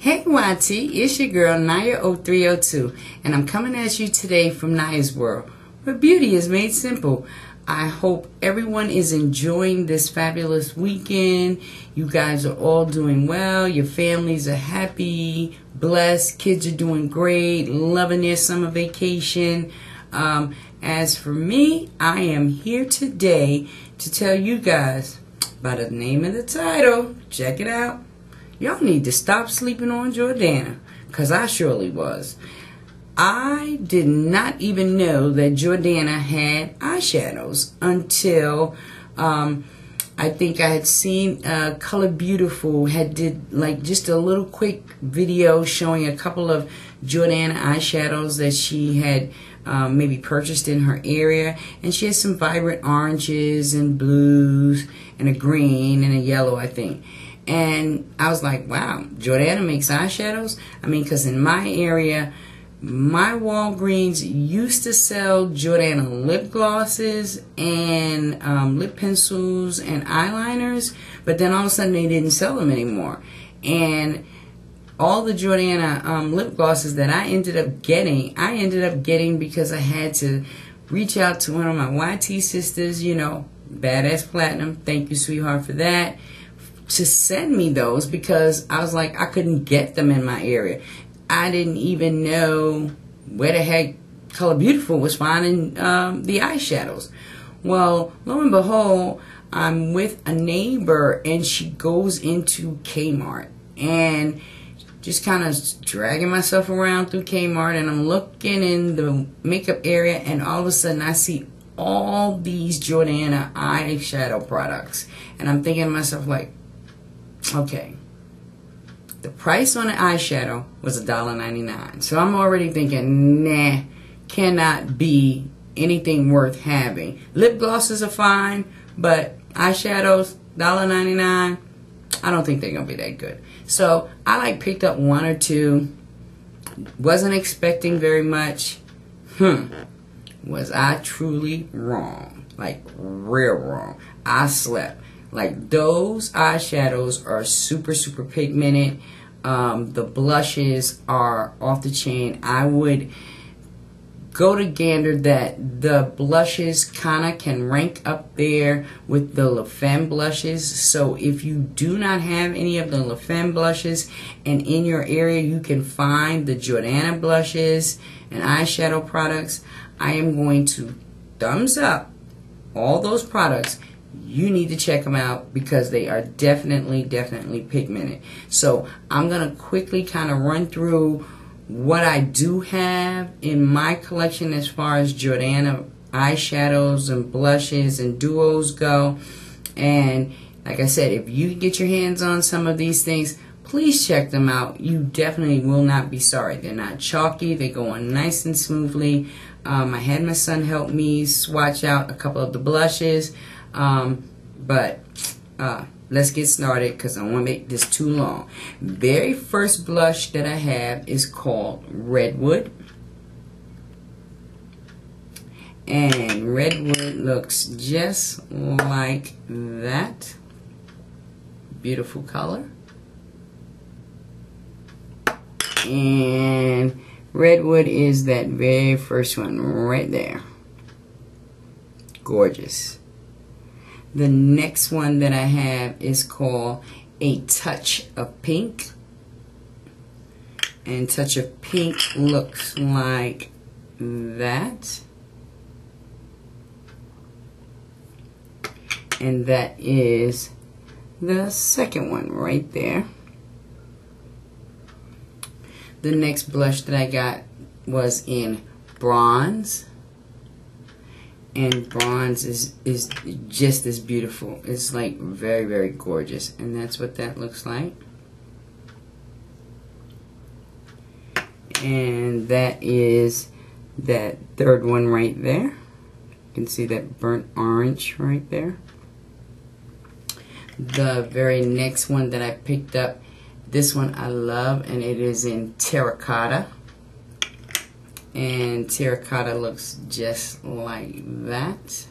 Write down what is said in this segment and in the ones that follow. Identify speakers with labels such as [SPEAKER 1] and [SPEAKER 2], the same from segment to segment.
[SPEAKER 1] Hey YT, it's your girl Naya0302, and I'm coming at you today from Naya's World, where beauty is made simple. I hope everyone is enjoying this fabulous weekend. You guys are all doing well. Your families are happy, blessed. Kids are doing great, loving their summer vacation. As for me, I am here today to tell you guys by the name of the title. Check it out. Y'all need to stop sleeping on Jordana, because I surely was. I did not even know that Jordana had eyeshadows until I think I had seen Color Beautiful did like just a little quick video showing a couple of Jordana eyeshadows that she had maybe purchased in her area, and she has some vibrant oranges and blues and a green and a yellow, I think. And I was like, wow, Jordana makes eyeshadows? I mean, because in my area, my Walgreens used to sell Jordana lip glosses and lip pencils and eyeliners, but then all of a sudden they didn't sell them anymore. And all the Jordana lip glosses that I ended up getting because I had to reach out to one of my YT sisters, you know, Badass Platinum. Thank you, sweetheart, for that. To send me those, because I was like, I couldn't get them in my area. I didn't even know where the heck Color Beautiful was finding the eyeshadows. Well, lo and behold, I'm with a neighbor and she goes into Kmart, and just kind of dragging myself around through Kmart, and I'm looking in the makeup area, and all of a sudden I see all these Jordana eyeshadow products, and I'm thinking to myself like, okay, the price on the eyeshadow was $1.99. So I'm already thinking, nah, cannot be anything worth having. Lip glosses are fine, but eyeshadows, $1.99, I don't think they're going to be that good. So I picked up one or two. Wasn't expecting very much. Was I truly wrong? Like, real wrong. I slept. Like, those eyeshadows are super, super pigmented. The blushes are off the chain. I would go to gander that the blushes kind of can rank up there with the La Femme blushes. So if you do not have any of the La Femme blushes, and in your area you can find the Jordana blushes and eyeshadow products, I am going to thumbs up all those products. You need to check them out because they are definitely pigmented. So I'm going to quickly kind of run through what I do have in my collection as far as Jordana eyeshadows and blushes and duos go. And like I said, if you get your hands on some of these things, please check them out. You definitely will not be sorry. They're not chalky. They go on nice and smoothly. I had my son help me swatch out a couple of the blushes. But let's get started because I don't want to make this too long. Very first blush that I have is called Redwood. And Redwood looks just like that. Beautiful color. And Redwood is that very first one right there. Gorgeous. The next one that I have is called A Touch of Pink. And Touch of Pink looks like that. And that is the second one right there. The next blush that I got was in Bronze. And Bronze is just as beautiful. It's like very gorgeous. And that's what that looks like. And that is that third one right there. You can see that burnt orange right there. The very next one that I picked up, this one I love, and it is in Terracotta. And Terracotta looks just like that.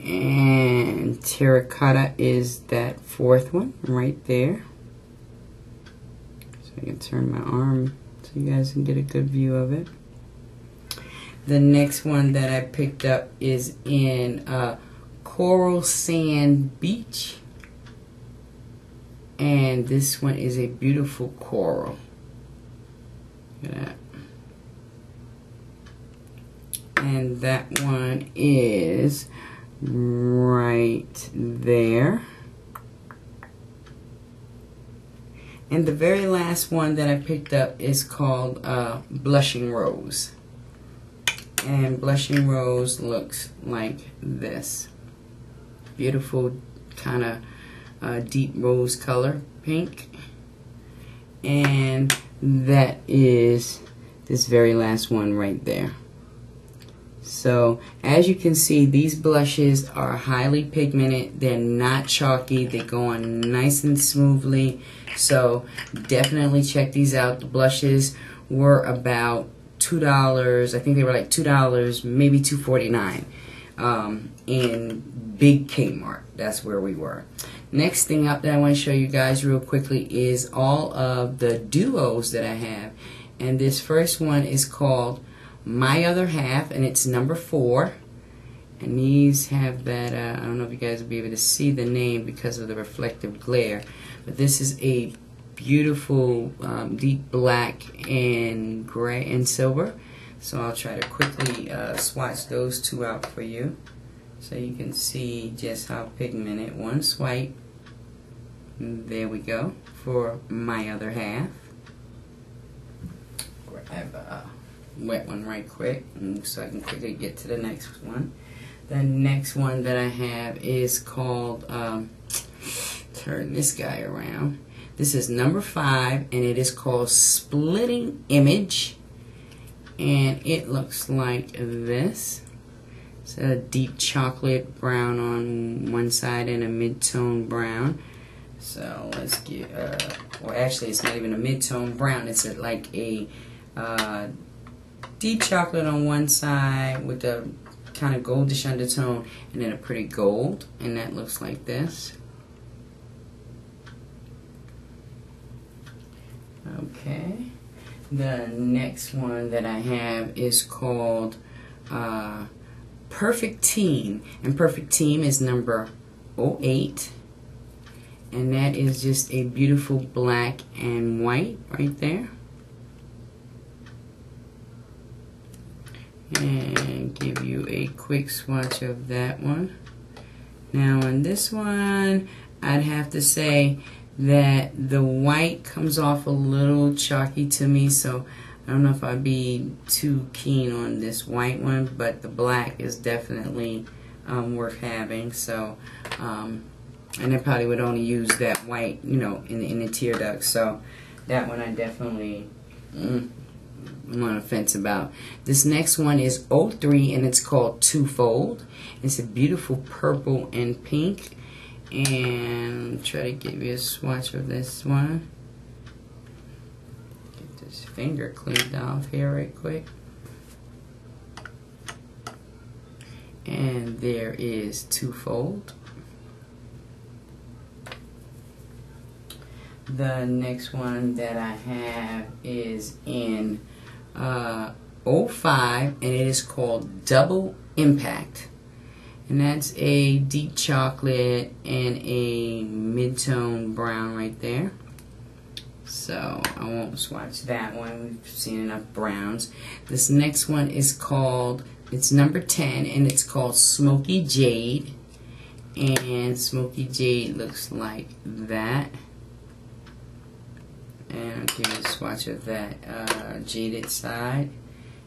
[SPEAKER 1] And terracotta is that fourth one right there. So I can turn my arm so you guys can get a good view of it. The next one that I picked up is in Coral Sand Beach. And this one is a beautiful coral. Look at that. And that one is right there. And the very last one that I picked up is called Blushing Rose. And Blushing Rose looks like this. Beautiful kind of deep rose color, pink. And that is this very last one right there. So as you can see, these blushes are highly pigmented. They're not chalky. They go on nice and smoothly. So definitely check these out. The blushes were about $2. I think they were like $2, maybe $2.49 in big Kmart. That's where we were. Next thing up that I want to show you guys real quickly is all of the duos that I have. And this first one is called My Other Half, and it's number 4. And these have that, I don't know if you guys will be able to see the name because of the reflective glare. But this is a beautiful deep black and gray and silver. So I'll try to quickly swatch those two out for you so you can see just how pigmented. One swipe. There we go for My Other Half. Grab a wet one right quick so I can quickly get to the next one. The next one that I have is called, turn this guy around. This is number 5, and it is called Splitting Image. And it looks like this. It's a deep chocolate brown on one side and a mid-tone brown. So let's get, well actually it's not even a mid-tone brown. It's like a deep chocolate on one side with a kind of goldish undertone and then a pretty gold. And that looks like this. Okay. The next one that I have is called Perfect Team. And Perfect Team is number 08. And that is just a beautiful black and white right there. And give you a quick swatch of that one. Now on this one, I'd have to say that the white comes off a little chalky to me, so I don't know if I'd be too keen on this white one, but the black is definitely worth having. So and I probably would only use that white, you know, in the tear duct. So that one I definitely I'm on the fence about. This next one is 03, and it's called Twofold. It's a beautiful purple and pink. And try to give you a swatch of this one. Get this finger cleaned off here right quick. And there is Twofold. The next one that I have is in 05, and it is called Double Impact. And that's a deep chocolate and a mid-tone brown right there. So I won't swatch that one. We've seen enough browns. This next one is called, it's number 10, and it's called Smoky Jade. And Smoky Jade looks like that. And I'll give you a swatch of that jaded side.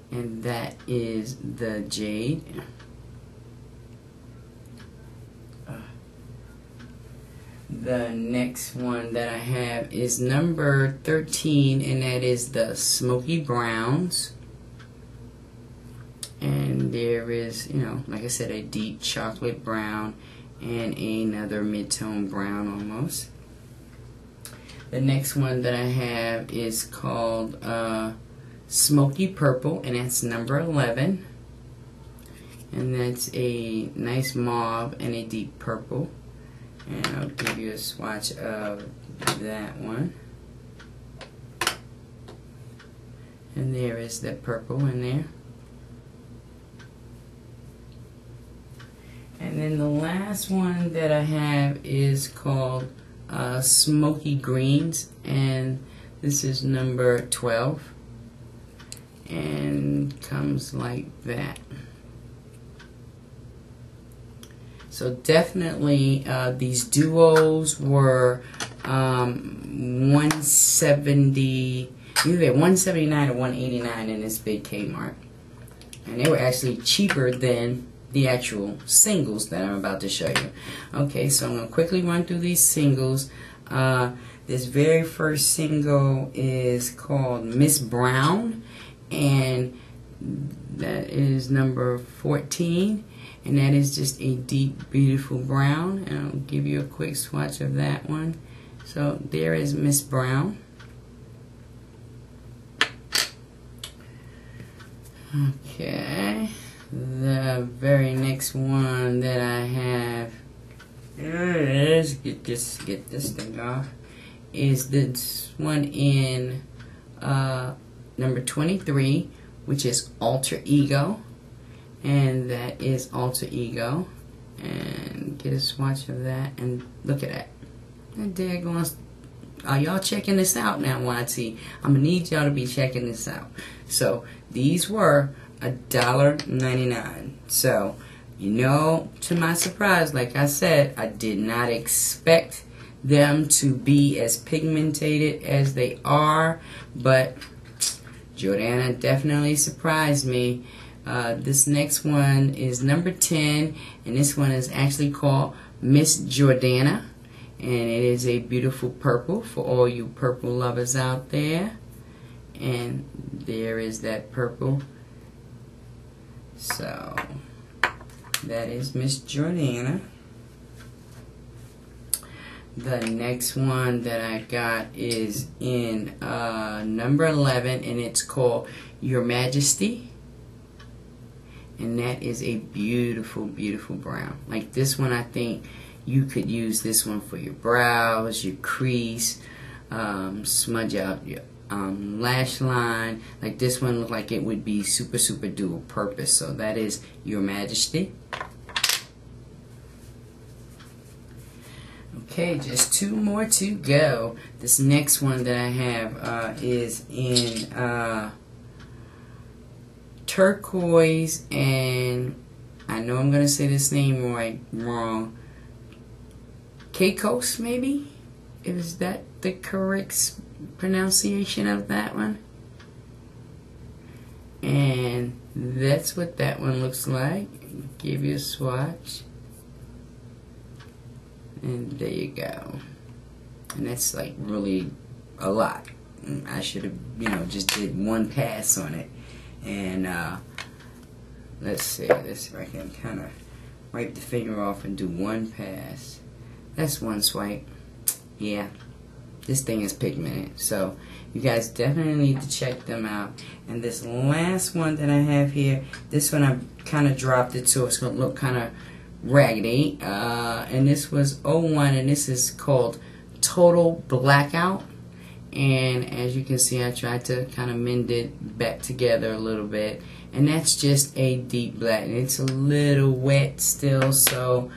[SPEAKER 1] And that is the jade. The next one that I have is number 13, and that is the Smoky Browns. And there is, you know, like I said, a deep chocolate brown and another mid-tone brown almost. The next one that I have is called Smoky Purple, and that's number 11. and that's a nice mauve and a deep purple. And I'll give you a swatch of that one. And there is that purple in there. And then the last one that I have is called Smoky Greens, and this is number 12, and comes like that. So definitely these duos were 170, either 179 or 189 in this big Kmart, and they were actually cheaper than the actual singles that I'm about to show you. Okay, so I'm going to quickly run through these singles. This very first single is called Miss Brown, and that is number 14, and that is just a deep, beautiful brown. And I'll give you a quick swatch of that one. So there is Miss Brown. Okay, the very next one that I have, there it is, get this thing off, is this one in number 23, which is Alter Ego, and that is Alter Ego. And get a swatch of that, and look at that. That daggone, are y'all checking this out now, YT? I'm gonna need y'all to be checking this out. So these were $1.99. So, you know, to my surprise, like I said, I did not expect them to be as pigmented as they are, but Jordana definitely surprised me. This next one is number 10, and this one is actually called Miss Jordana, and it is a beautiful purple for all you purple lovers out there. And there is that purple. So that is Miss Jordana. The next one that I got is in number 11, and it's called Your Majesty, and that is a beautiful, beautiful brown. Like this one, I think you could use this one for your brows, your crease, smudge out your lash line. Like this one looked like it would be super, super dual purpose. So that is Your Majesty. Okay, just two more to go. This next one that I have is in turquoise, and I know I'm gonna say this name wrong. Caicos, maybe? Is that the correct pronunciation of that one? And that's what that one looks like. Give you a swatch, and there you go. And that's like really a lot. I should have, you know, just did one pass on it. And let's see, this I can kind of wipe the finger off and do one pass. That's one swipe. Yeah, this thing is pigmented, so you guys definitely need to check them out. And this last one that I have here, this one I kind of dropped it, so it's going to look kind of raggedy. And this was 01, and this is called Total Blackout. And as you can see, I tried to kind of mend it back together a little bit, and that's just a deep black, and it's a little wet still, so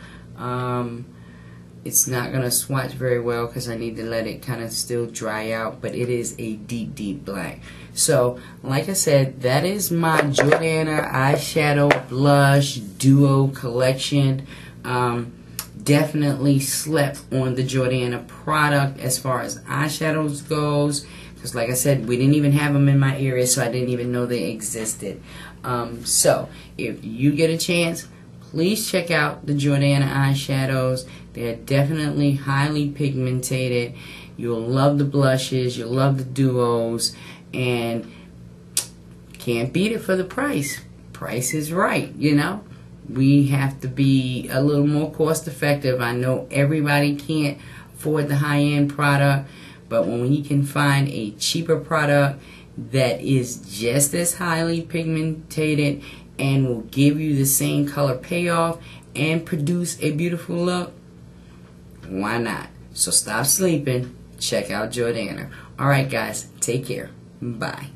[SPEAKER 1] it's not going to swatch very well because I need to let it kind of still dry out, but it is a deep, deep black. So, like I said, that is my Jordana eyeshadow blush duo collection. Definitely slept on the Jordana product as far as eyeshadows goes, because like I said, we didn't even have them in my area, so I didn't even know they existed. So, if you get a chance, please check out the Jordana eyeshadows. They're definitely highly pigmented. You'll love the blushes, you'll love the duos, and can't beat it for the price. Price is right, you know. We have to be a little more cost effective. I know everybody can't afford the high-end product, but when you can find a cheaper product that is just as highly pigmented and will give you the same color payoff and produce a beautiful look, why not? So stop sleeping. Check out Jordana. Alright guys, take care. Bye.